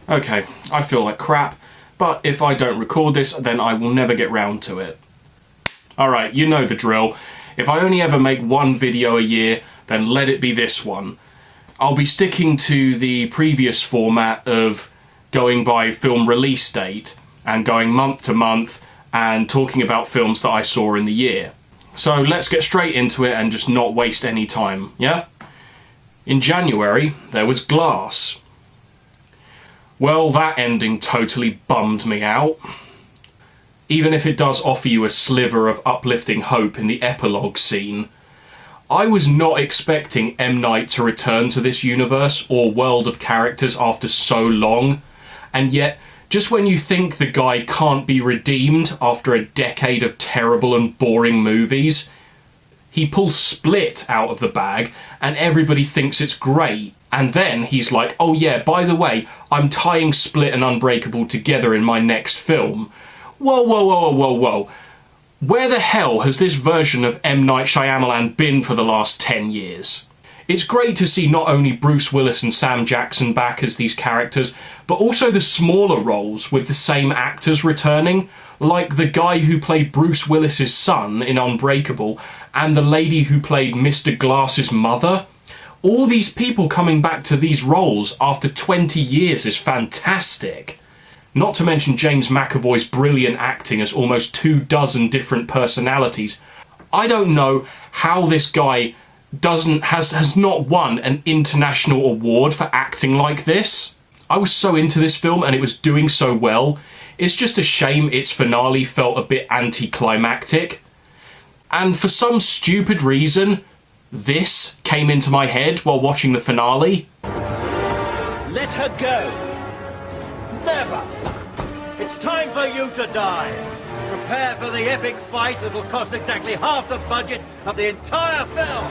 Okay, I feel like crap, but if I don't record this, then I will never get round to it. Alright, you know the drill. If I only ever make one video a year, then let it be this one. I'll be sticking to the previous format of going by film release date and going month to month and talking about films that I saw in the year. So let's get straight into it and just not waste any time, yeah? In January, there was Glass. Well, that ending totally bummed me out. Even if it does offer you a sliver of uplifting hope in the epilogue scene, I was not expecting M. Night to return to this universe or world of characters after so long, and yet, just when you think the guy can't be redeemed after a decade of terrible and boring movies, he pulls Split out of the bag and everybody thinks it's great. And then he's like, oh yeah, by the way, I'm tying Split and Unbreakable together in my next film. Whoa, whoa, whoa, whoa, whoa. Where the hell has this version of M. Night Shyamalan been for the last 10 years? It's great to see not only Bruce Willis and Sam Jackson back as these characters, but also the smaller roles with the same actors returning, like the guy who played Bruce Willis's son in Unbreakable and the lady who played Mr. Glass's mother. All these people coming back to these roles after 20 years is fantastic. Not to mention James McAvoy's brilliant acting as almost 24 different personalities. I don't know how this guy has not won an international award for acting like this. I was so into this film and it was doing so well. It's just a shame its finale felt a bit anticlimactic. And for some stupid reason, this came into my head while watching the finale. Let her go. Never. It's time for you to die. Prepare for the epic fight that will cost exactly half the budget of the entire film.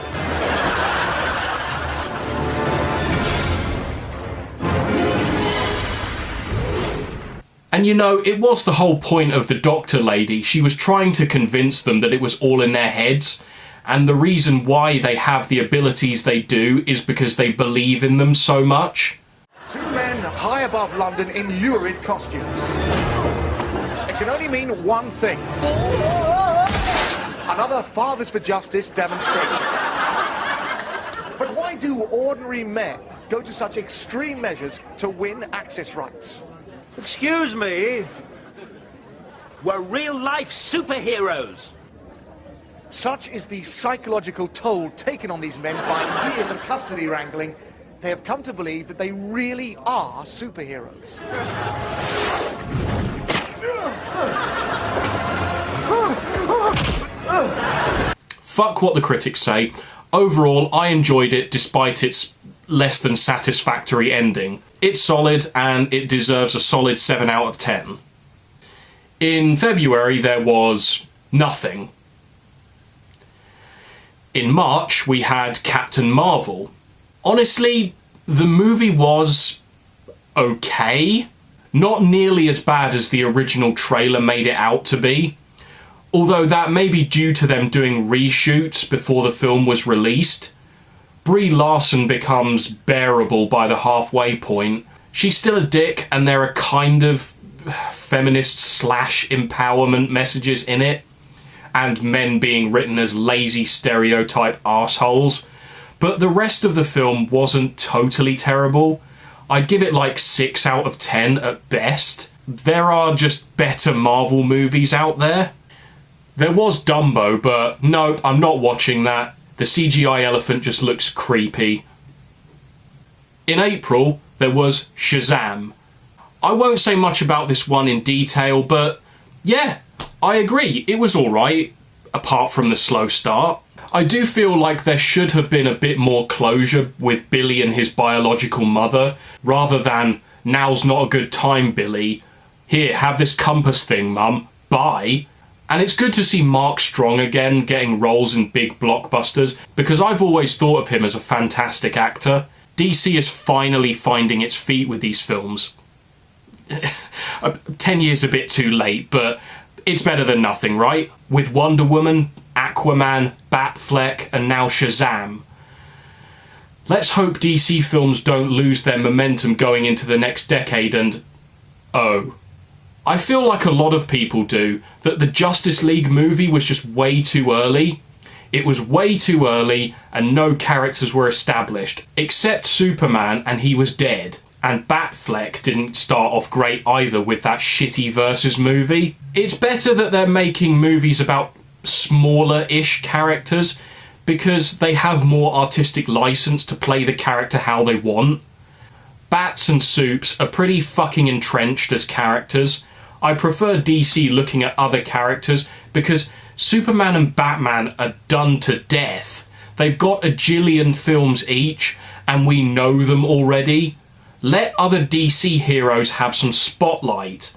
And you know, it was the whole point of the doctor lady. She was trying to convince them that it was all in their heads. And the reason why they have the abilities they do is because they believe in them so much. Two men high above London in lurid costumes. It can only mean one thing. Another Fathers for Justice demonstration. But why do ordinary men go to such extreme measures to win access rights? Excuse me. We're real-life superheroes. Such is the psychological toll taken on these men by years of custody wrangling, they have come to believe that they really are superheroes. Fuck what the critics say. Overall, I enjoyed it despite its less than satisfactory ending. It's solid and it deserves a solid 7 out of 10. In February there was nothing. In March we had Captain Marvel. Honestly, the movie was okay. Not nearly as bad as the original trailer made it out to be. Although that may be due to them doing reshoots before the film was released. Brie Larson becomes bearable by the halfway point. She's still a dick and there are kind of feminist / empowerment messages in it. And men being written as lazy stereotype arseholes. But the rest of the film wasn't totally terrible. I'd give it like 6 out of 10 at best. There are just better Marvel movies out there. There was Dumbo, but nope, I'm not watching that. The CGI elephant just looks creepy. In April, there was Shazam. I won't say much about this one in detail, but yeah, I agree, it was alright, apart from the slow start. I do feel like there should have been a bit more closure with Billy and his biological mother, rather than, now's not a good time, Billy. Here, have this compass thing, Mum. Bye. And it's good to see Mark Strong again getting roles in big blockbusters, because I've always thought of him as a fantastic actor. DC is finally finding its feet with these films. 10 years a bit too late, but it's better than nothing, right? With Wonder Woman, Aquaman, Batfleck, and now Shazam. Let's hope DC films don't lose their momentum going into the next decade and... oh. I feel like a lot of people do, that the Justice League movie was just way too early. It was way too early and no characters were established, except Superman, and he was dead. And Batfleck didn't start off great either with that shitty Versus movie. It's better that they're making movies about smaller-ish characters because they have more artistic license to play the character how they want. Bats and Supes are pretty fucking entrenched as characters. I prefer DC looking at other characters because Superman and Batman are done to death. They've got a jillion films each and we know them already. Let other DC heroes have some spotlight.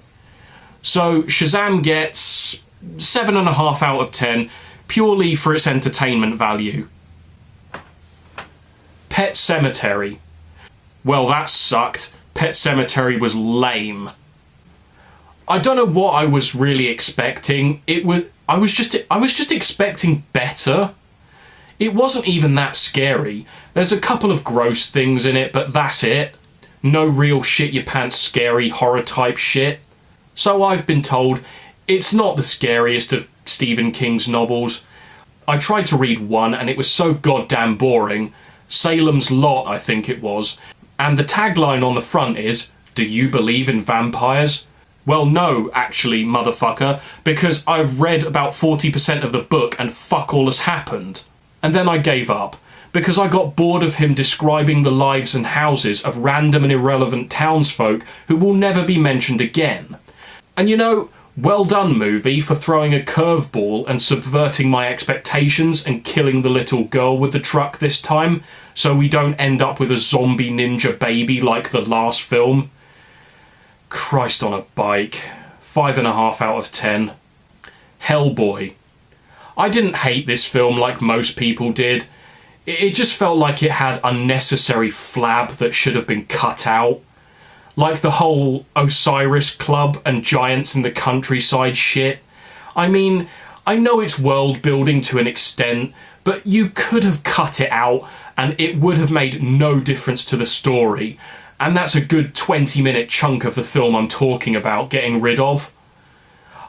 So Shazam gets 7.5 out of 10 purely for its entertainment value. Pet Semetary. Well, that sucked. Pet Semetary was lame. I don't know what I was really expecting. I was just expecting better. It wasn't even that scary. There's a couple of gross things in it, but that's it. No real shit your pants scary horror type shit. So I've been told it's not the scariest of Stephen King's novels. I tried to read one and it was so goddamn boring. Salem's Lot, I think it was. And the tagline on the front is, "Do you believe in vampires?" Well, no, actually, motherfucker, because I've read about 40% of the book and fuck all has happened. And then I gave up, because I got bored of him describing the lives and houses of random and irrelevant townsfolk who will never be mentioned again. And you know, well done, movie, for throwing a curveball and subverting my expectations and killing the little girl with the truck this time, so we don't end up with a zombie ninja baby like the last film. Christ on a bike. 5.5 out of 10. Hellboy. I didn't hate this film like most people did. It just felt like it had unnecessary flab that should have been cut out. Like the whole Osiris Club and giants in the countryside shit. I mean, I know it's world building to an extent, but you could have cut it out and it would have made no difference to the story. And that's a good 20-minute chunk of the film I'm talking about getting rid of.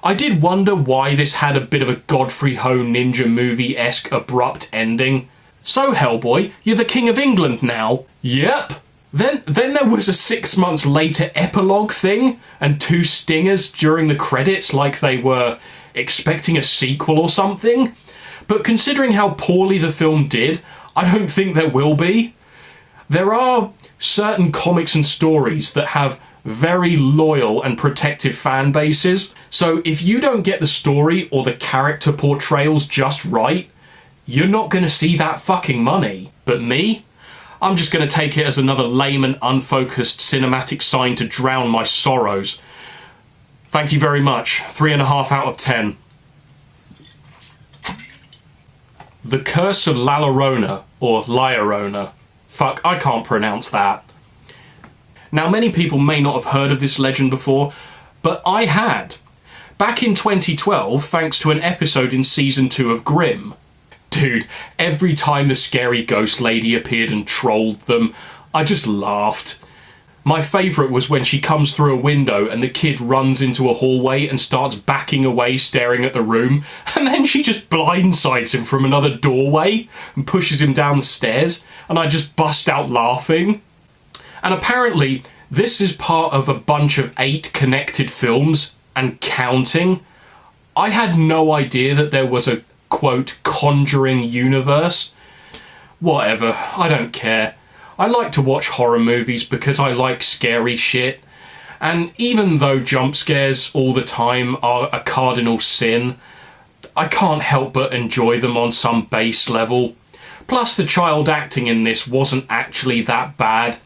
I did wonder why this had a bit of a Godfrey Ho ninja movie-esque abrupt ending. So Hellboy, you're the King of England now? Yep. Then there was a 6 months later epilogue thing and 2 stingers during the credits like they were expecting a sequel or something. But considering how poorly the film did, I don't think there will be. There are certain comics and stories that have very loyal and protective fan bases. So if you don't get the story or the character portrayals just right, you're not going to see that fucking money. But me? I'm just going to take it as another lame and unfocused cinematic sign to drown my sorrows. Thank you very much. 3.5 out of 10. The Curse of La Llorona, or La Llorona. Fuck, I can't pronounce that. Now, many people may not have heard of this legend before, but I had. Back in 2012, thanks to an episode in Season 2 of Grimm. Dude, every time the scary ghost lady appeared and trolled them, I just laughed. My favourite was when she comes through a window and the kid runs into a hallway and starts backing away staring at the room, and then she just blindsides him from another doorway and pushes him down the stairs, and I just bust out laughing. And apparently this is part of a bunch of 8 connected films and counting. I had no idea that there was a quote Conjuring universe. Whatever, I don't care. I like to watch horror movies because I like scary shit, and even though jump scares all the time are a cardinal sin, I can't help but enjoy them on some base level. Plus the child acting in this wasn't actually that bad.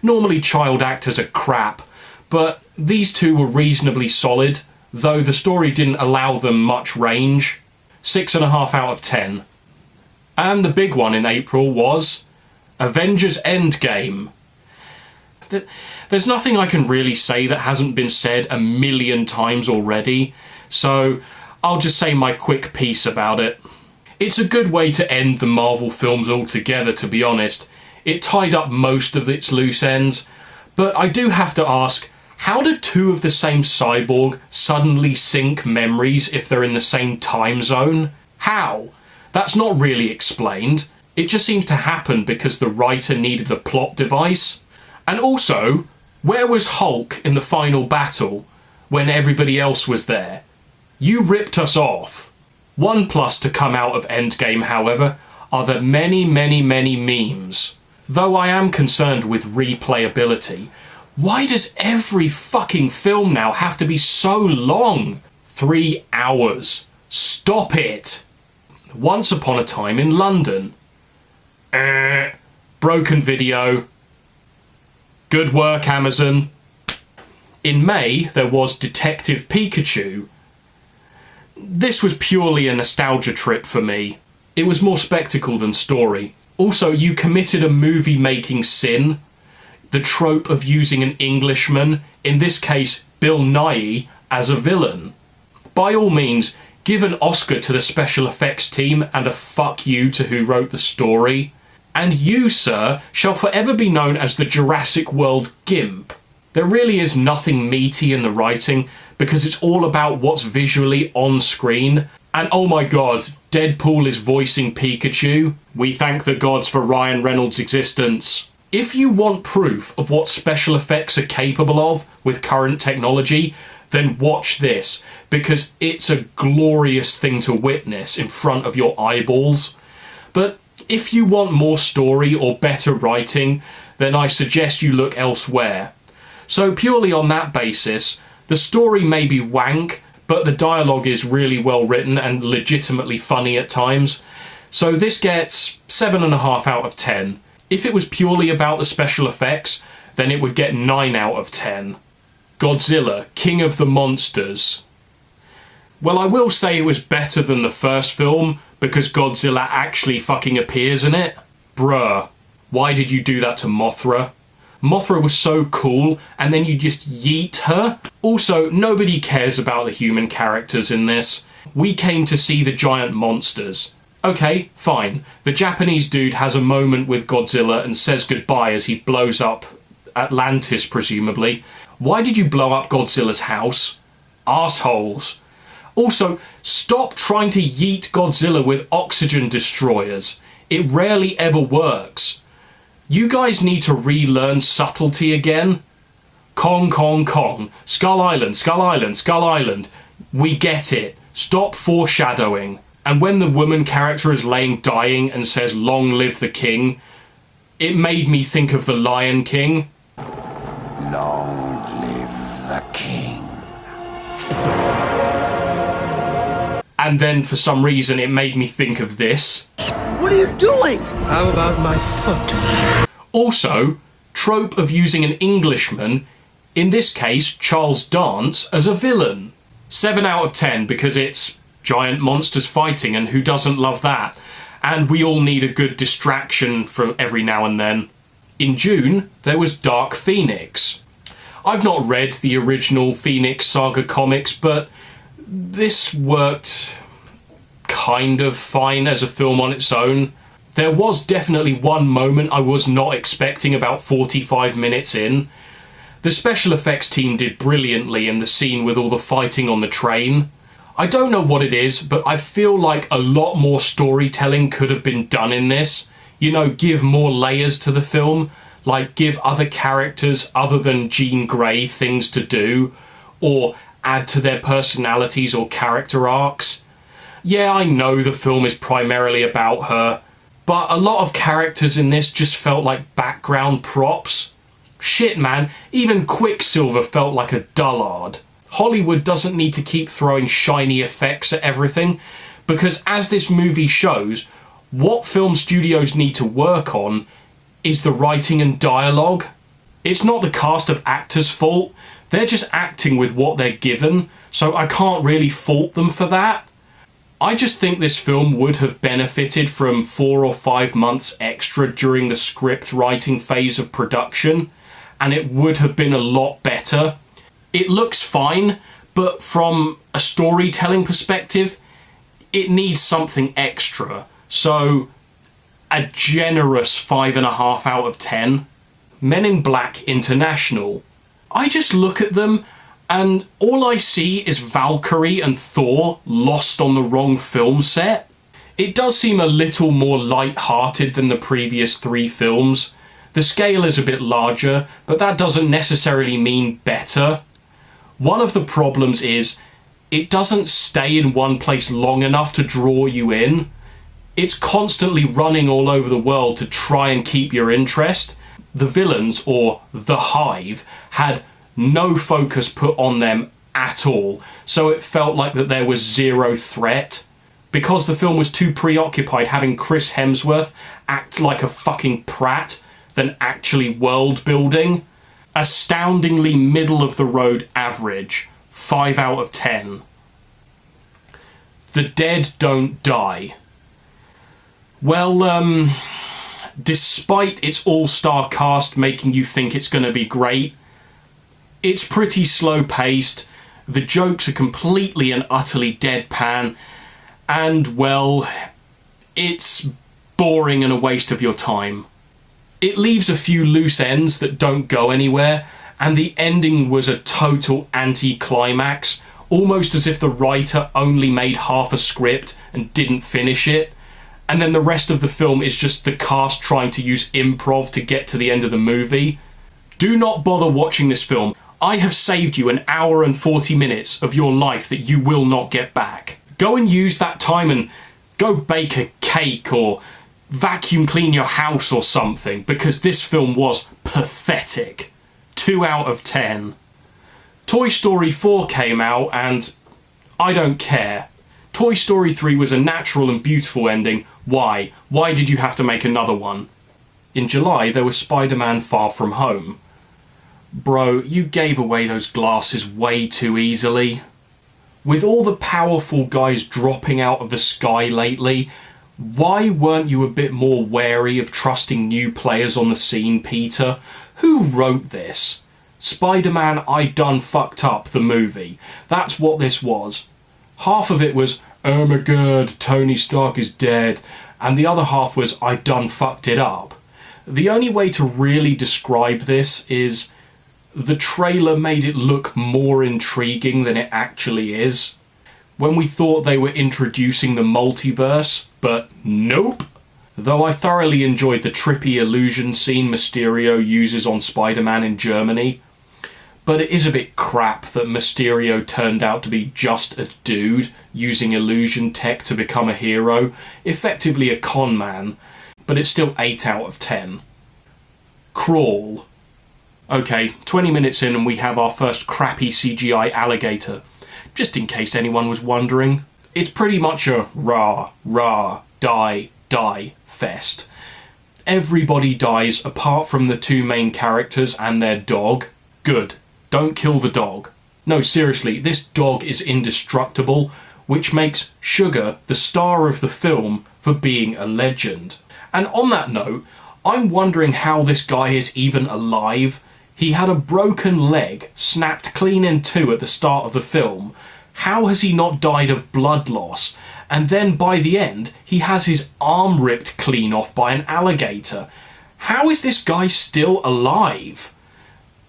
Normally child actors are crap, but these two were reasonably solid, though the story didn't allow them much range. 6.5 out of 10. And the big one in April was Avengers Endgame. There's nothing I can really say that hasn't been said a million times already, so I'll just say my quick piece about it. It's a good way to end the Marvel films altogether, to be honest. It tied up most of its loose ends. But I do have to ask, how do two of the same cyborg suddenly sync memories if they're in the same time zone? How? That's not really explained. It just seems to happen because the writer needed a plot device. And also, where was Hulk in the final battle when everybody else was there? You ripped us off. One plus to come out of Endgame, however, are the many memes. Though I am concerned with replayability. Why does every fucking film now have to be so long? 3 hours. Stop it. Once Upon a Time in London. Broken video. Good work, Amazon. In May, there was Detective Pikachu. This was purely a nostalgia trip for me. It was more spectacle than story. Also, you committed a movie-making sin. The trope of using an Englishman, in this case Bill Nighy, as a villain. By all means, give an Oscar to the special effects team and a fuck you to who wrote the story. And you, sir, shall forever be known as the Jurassic World Gimp. There really is nothing meaty in the writing because it's all about what's visually on screen. And oh my god, Deadpool is voicing Pikachu. We thank the gods for Ryan Reynolds' existence. If you want proof of what special effects are capable of with current technology, then watch this, because it's a glorious thing to witness in front of your eyeballs. But if you want more story or better writing, then I suggest you look elsewhere. So purely on that basis, the story may be wank, but the dialogue is really well written and legitimately funny at times. So this gets 7.5 out of 10. If it was purely about the special effects, then it would get 9 out of 10. Godzilla, King of the Monsters. Well, I will say it was better than the first film, because Godzilla actually fucking appears in it. Bruh, why did you do that to Mothra? Mothra was so cool, and then you just yeet her? Also, nobody cares about the human characters in this. We came to see the giant monsters. Okay, fine. The Japanese dude has a moment with Godzilla and says goodbye as he blows up Atlantis, presumably. Why did you blow up Godzilla's house? Arseholes. Also, stop trying to yeet Godzilla with oxygen destroyers. It rarely ever works. You guys need to relearn subtlety again. Kong, Kong, Kong. Skull Island, Skull Island, Skull Island. We get it. Stop foreshadowing. And when the woman character is laying dying and says, "Long live the king," it made me think of the Lion King. Long live the king. And then for some reason it made me think of this. What are you doing? How about my foot? Also, trope of using an Englishman, in this case Charles Dance, as a villain. 7 out of 10 because it's giant monsters fighting, and who doesn't love that? And we all need a good distraction from every now and then. In June, there was Dark Phoenix. I've not read the original Phoenix Saga comics, but this worked kind of fine as a film on its own. There was definitely one moment I was not expecting about 45 minutes in. The special effects team did brilliantly in the scene with all the fighting on the train. I don't know what it is, but I feel like a lot more storytelling could have been done in this. You know, give more layers to the film, like give other characters other than Jean Grey things to do, or add to their personalities or character arcs. Yeah, I know the film is primarily about her, but a lot of characters in this just felt like background props. Shit, man, even Quicksilver felt like a dullard. Hollywood doesn't need to keep throwing shiny effects at everything, because as this movie shows, what film studios need to work on is the writing and dialogue. It's not the cast of actors' fault, they're just acting with what they're given, so I can't really fault them for that. I just think this film would have benefited from 4 or 5 months extra during the script writing phase of production, and it would have been a lot better. It looks fine, but from a storytelling perspective, it needs something extra. So, a generous 5.5 out of 10. Men in Black International. I just look at them and all I see is Valkyrie and Thor lost on the wrong film set. It does seem a little more light-hearted than the previous 3 films. The scale is a bit larger, but that doesn't necessarily mean better. One of the problems is it doesn't stay in one place long enough to draw you in. It's constantly running all over the world to try and keep your interest. The villains, or the Hive, had no focus put on them at all, so it felt like that there was zero threat. Because the film was too preoccupied having Chris Hemsworth act like a fucking prat than actually world building. Astoundingly middle of the road average, 5 out of 10. The Dead Don't Die. Well, despite its all-star cast making you think it's going to be great, it's pretty slow-paced, the jokes are completely and utterly deadpan, and, well, it's boring and a waste of your time. It leaves a few loose ends that don't go anywhere, and the ending was a total anti-climax, almost as if the writer only made half a script and didn't finish it, and then the rest of the film is just the cast trying to use improv to get to the end of the movie. Do not bother watching this film. I have saved you an hour and 40 minutes of your life that you will not get back. Go and use that time and go bake a cake or vacuum clean your house or something, because this film was pathetic. 2 out of 10. Toy Story 4 came out and I don't care. Toy Story 3 was a natural and beautiful ending. Why? Why did you have to make another one? In July there was Spider-Man Far From Home. Bro, you gave away those glasses way too easily. With all the powerful guys dropping out of the sky lately, why weren't you a bit more wary of trusting new players on the scene, Peter? Who wrote this? Spider-Man I Done Fucked Up, the movie. That's what this was. Half of it was, oh my god, Tony Stark is dead, and the other half was, I done fucked it up. The only way to really describe this is the trailer made it look more intriguing than it actually is. When we thought they were introducing the multiverse, but nope. Though I thoroughly enjoyed the trippy illusion scene Mysterio uses on Spider-Man in Germany. But it is a bit crap that Mysterio turned out to be just a dude using illusion tech to become a hero, effectively a con man, but it's still 8 out of 10. Crawl. Okay, 20 minutes in and we have our first crappy CGI alligator. Just in case anyone was wondering, it's pretty much a rah, rah, die, die fest. Everybody dies apart from the 2 main characters and their dog. Good. Don't kill the dog. No, seriously, this dog is indestructible, which makes Sugar the star of the film for being a legend. And on that note, I'm wondering how this guy is even alive. He had a broken leg, snapped clean in 2 at the start of the film. How has he not died of blood loss? And then by the end, he has his arm ripped clean off by an alligator. How is this guy still alive?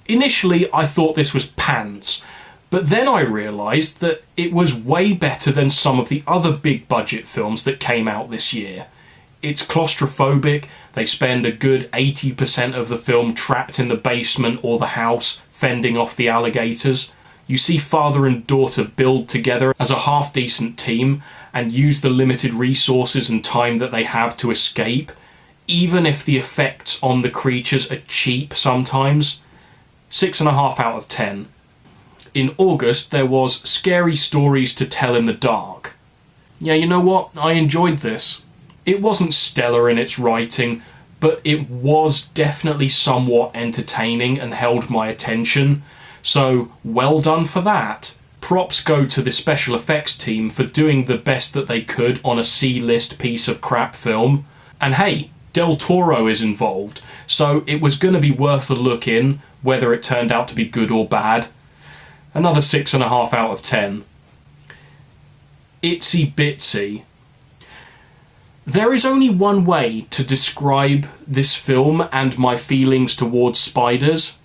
Initially, I thought this was pants, but then I realised that it was way better than some of the other big budget films that came out this year. It's claustrophobic, they spend a good 80% of the film trapped in the basement or the house, fending off the alligators. You see father and daughter build together as a half-decent team and use the limited resources and time that they have to escape, even if the effects on the creatures are cheap sometimes. 6.5 out of 10. In August, there was Scary Stories to Tell in the Dark. Yeah, you know what? I enjoyed this. It wasn't stellar in its writing, but it was definitely somewhat entertaining and held my attention. So, well done for that. Props go to the special effects team for doing the best that they could on a C-list piece of crap film. And hey, Del Toro is involved, so it was going to be worth a look in, whether it turned out to be good or bad. Another 6.5 out of 10. Itsy Bitsy. There is only one way to describe this film and my feelings towards spiders.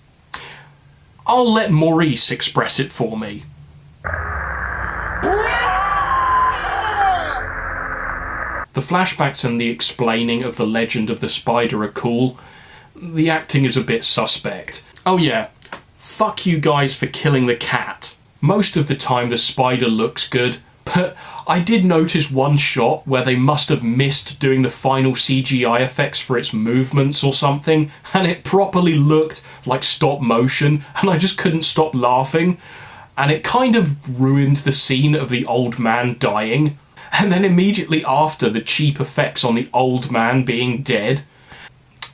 I'll let Maurice express it for me. The flashbacks and the explaining of the legend of the spider are cool. The acting is a bit suspect. Oh yeah, fuck you guys for killing the cat. Most of the time the spider looks good, but I did notice one shot where they must have missed doing the final CGI effects for its movements or something, and it properly looked like stop motion, and I just couldn't stop laughing. And it kind of ruined the scene of the old man dying, and then immediately after the cheap effects on the old man being dead.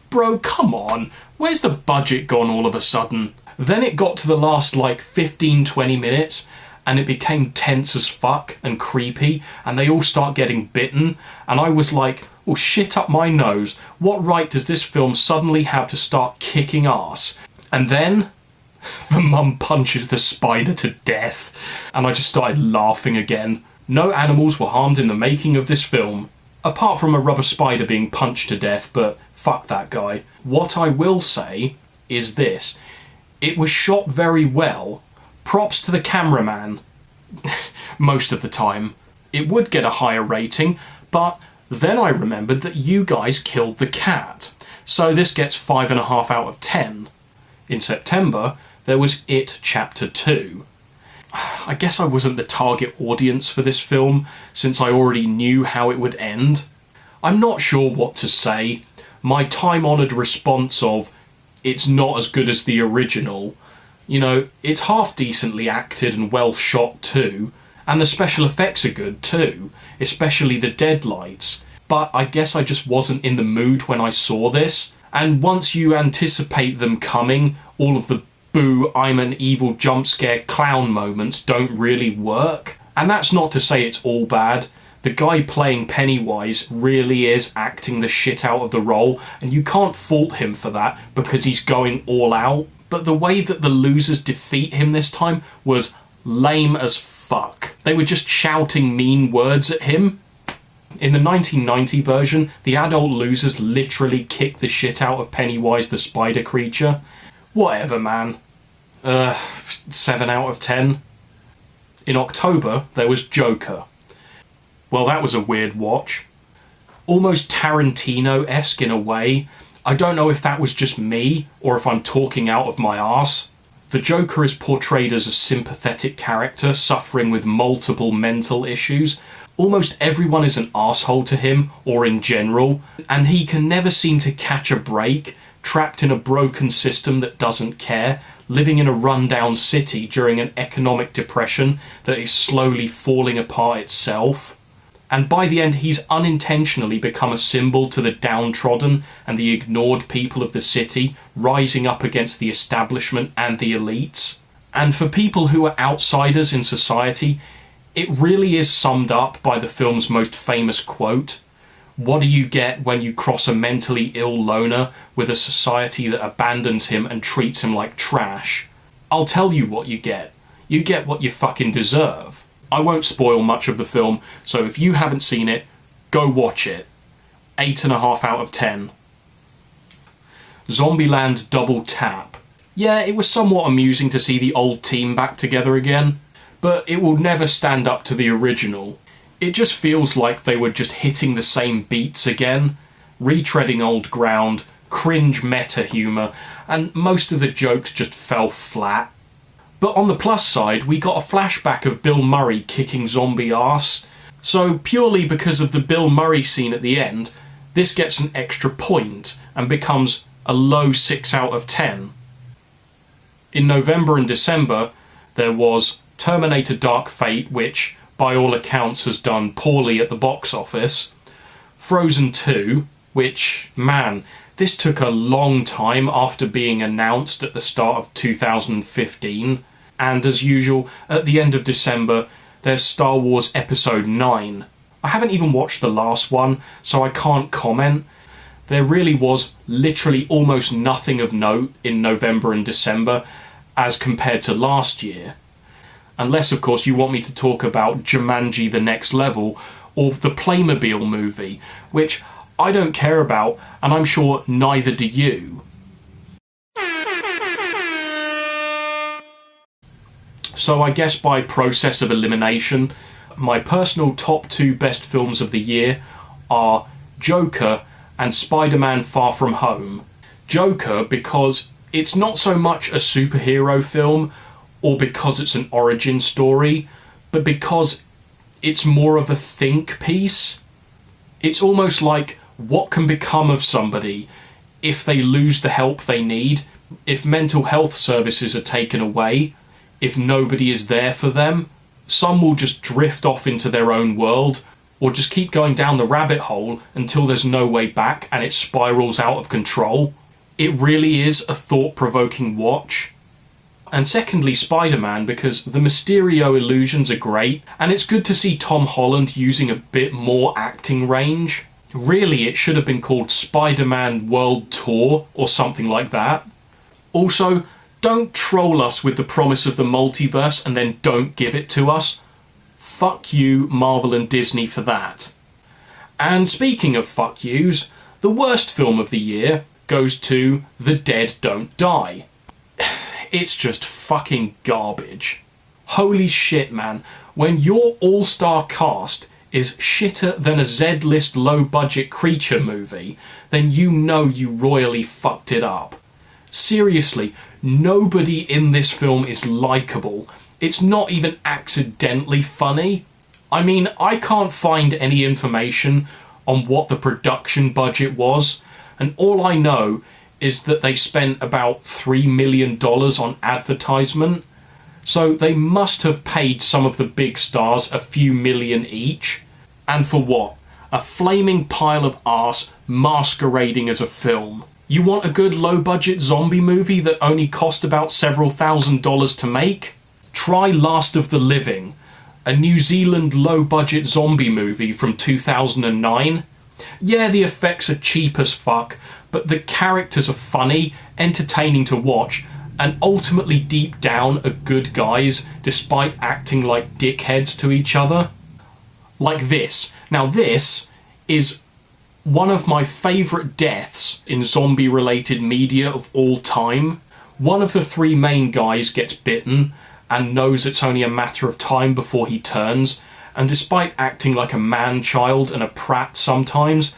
Bro, come on, where's the budget gone all of a sudden? Then it got to the last 15-20 minutes, and it became tense as fuck and creepy, and they all start getting bitten, and I was like, oh shit up my nose, what right does this film suddenly have to start kicking ass? And then the mum punches the spider to death, and I just started laughing again. No animals were harmed in the making of this film, apart from a rubber spider being punched to death, but fuck that guy. What I will say is this: it was shot very well. Props to the cameraman. Most of the time. It would get a higher rating, but then I remembered that you guys killed the cat. So this gets 5.5 out of 10. In September, there was It Chapter 2. I guess I wasn't the target audience for this film, since I already knew how it would end. I'm not sure what to say. My time-honoured response of, it's not as good as the original. You know, it's half decently acted and well shot too, and the special effects are good too, especially the deadlights. But I guess I just wasn't in the mood when I saw this, and once you anticipate them coming, all of the boo, I'm an evil jump scare clown moments don't really work. And that's not to say it's all bad. The guy playing Pennywise really is acting the shit out of the role, and you can't fault him for that because he's going all out. But the way that the losers defeat him this time was lame as fuck. They were just shouting mean words at him. In the 1990 version, the adult losers literally kick the shit out of Pennywise the spider creature. Whatever, man. 7 out of 10. In October, there was Joker. Well, that was a weird watch. Almost Tarantino-esque in a way. I don't know if that was just me, or if I'm talking out of my arse. The Joker is portrayed as a sympathetic character suffering with multiple mental issues. Almost everyone is an arsehole to him, or in general, and he can never seem to catch a break, trapped in a broken system that doesn't care, living in a rundown city during an economic depression that is slowly falling apart itself. And by the end, he's unintentionally become a symbol to the downtrodden and the ignored people of the city, rising up against the establishment and the elites. And for people who are outsiders in society, it really is summed up by the film's most famous quote: "What do you get when you cross a mentally ill loner with a society that abandons him and treats him like trash? I'll tell you what you get. You get what you fucking deserve." I won't spoil much of the film, so if you haven't seen it, go watch it. 8.5 out of 10. Zombieland Double Tap. Yeah, it was somewhat amusing to see the old team back together again, but it will never stand up to the original. It just feels like they were just hitting the same beats again, retreading old ground, cringe meta humour, and most of the jokes just fell flat. But on the plus side, we got a flashback of Bill Murray kicking zombie arse. So purely because of the Bill Murray scene at the end, this gets an extra point and becomes a low 6 out of 10. In November and December, there was Terminator Dark Fate, which by all accounts has done poorly at the box office. Frozen 2, which, man, this took a long time after being announced at the start of 2015. And as usual, at the end of December, there's Star Wars Episode 9. I haven't even watched the last one, so I can't comment. There really was literally almost nothing of note in November and December as compared to last year. Unless, of course, you want me to talk about Jumanji: The Next Level, or the Playmobil movie, which I don't care about, and I'm sure neither do you. So I guess by process of elimination, my personal top 2 best films of the year are Joker and Spider-Man Far From Home. Joker because it's not so much a superhero film or because it's an origin story, but because it's more of a think piece. It's almost like what can become of somebody if they lose the help they need, if mental health services are taken away, if nobody is there for them. Some will just drift off into their own world, or just keep going down the rabbit hole until there's no way back and it spirals out of control. It really is a thought-provoking watch. And secondly, Spider-Man, because the Mysterio illusions are great, and it's good to see Tom Holland using a bit more acting range. Really, it should have been called Spider-Man World Tour, or something like that. Also, don't troll us with the promise of the multiverse and then don't give it to us. Fuck you, Marvel and Disney, for that. And speaking of fuck yous, the worst film of the year goes to The Dead Don't Die. It's just fucking garbage. Holy shit, man. When your all-star cast is shitter than a Z-list low-budget creature movie, then you know you royally fucked it up. Seriously, nobody in this film is likeable. It's not even accidentally funny. I mean, I can't find any information on what the production budget was, and all I know is that they spent about $3 million on advertisement, so they must have paid some of the big stars a few million each. And for what? A flaming pile of arse masquerading as a film. You want a good low-budget zombie movie that only cost about several $1,000s to make? Try Last of the Living, a New Zealand low-budget zombie movie from 2009. Yeah, the effects are cheap as fuck, but the characters are funny, entertaining to watch, and ultimately deep down are good guys, despite acting like dickheads to each other. Like this. Now this is one of my favourite deaths in zombie-related media of all time. One of the 3 main guys gets bitten and knows it's only a matter of time before he turns, and despite acting like a man-child and a prat sometimes,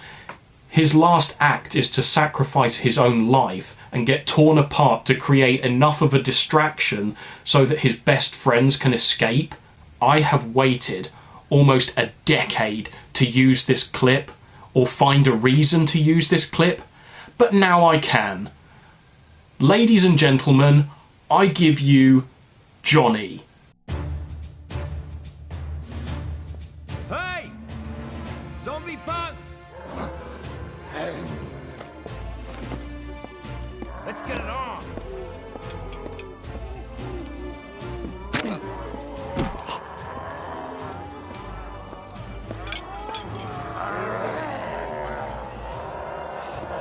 his last act is to sacrifice his own life and get torn apart to create enough of a distraction so that his best friends can escape. I have waited almost a decade to use this clip, or find a reason to use this clip, but now I can. Ladies and gentlemen, I give you Johnny. Hey! Zombie punks! Let's get it on!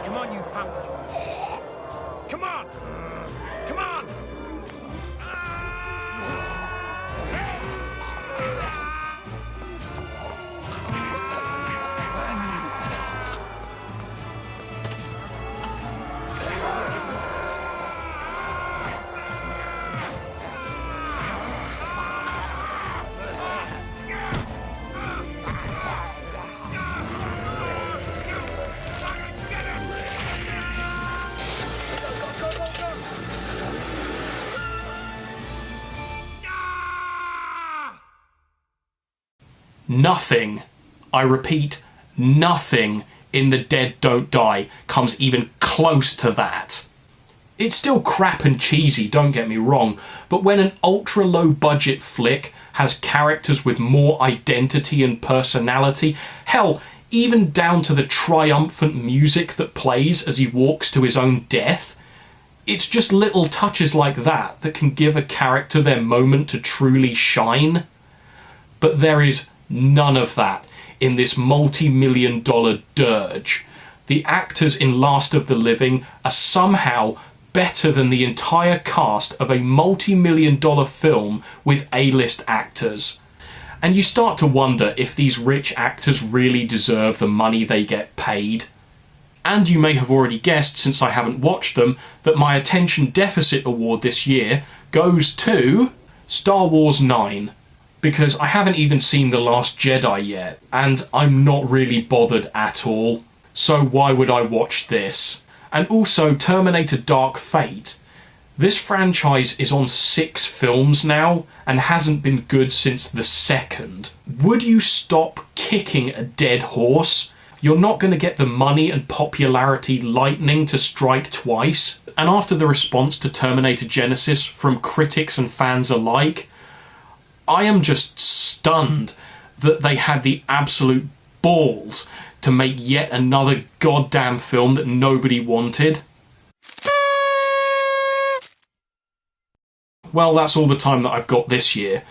Come on, you punks! Come on! Come on! Nothing, I repeat, nothing in The Dead Don't Die comes even close to that. It's still crap and cheesy, don't get me wrong, but when an ultra-low budget flick has characters with more identity and personality, hell, even down to the triumphant music that plays as he walks to his own death, it's just little touches like that that can give a character their moment to truly shine. But there is none of that in this multi-million-dollar dirge. The actors in Last of the Living are somehow better than the entire cast of a multi-million-dollar film with A-list actors. And you start to wonder if these rich actors really deserve the money they get paid. And you may have already guessed, since I haven't watched them, that my attention deficit award this year goes to Star Wars 9. Because I haven't even seen The Last Jedi yet, and I'm not really bothered at all. So why would I watch this? And also Terminator Dark Fate. This franchise is on 6 films now, and hasn't been good since the second. Would you stop kicking a dead horse? You're not going to get the money and popularity lightning to strike twice. And after the response to Terminator Genesis from critics and fans alike, I am just stunned that they had the absolute balls to make yet another goddamn film that nobody wanted. Well, that's all the time that I've got this year,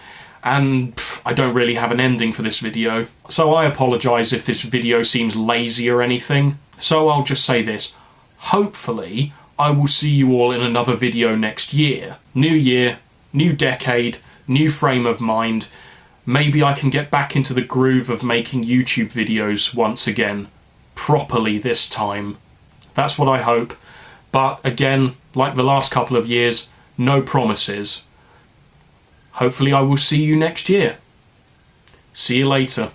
and I don't really have an ending for this video, so I apologise if this video seems lazy or anything. So I'll just say this: hopefully I will see you all in another video next year. New year, new decade, new frame of mind. Maybe I can get back into the groove of making YouTube videos once again. Properly this time. That's what I hope. But again, like the last couple of years, no promises. Hopefully I will see you next year. See you later.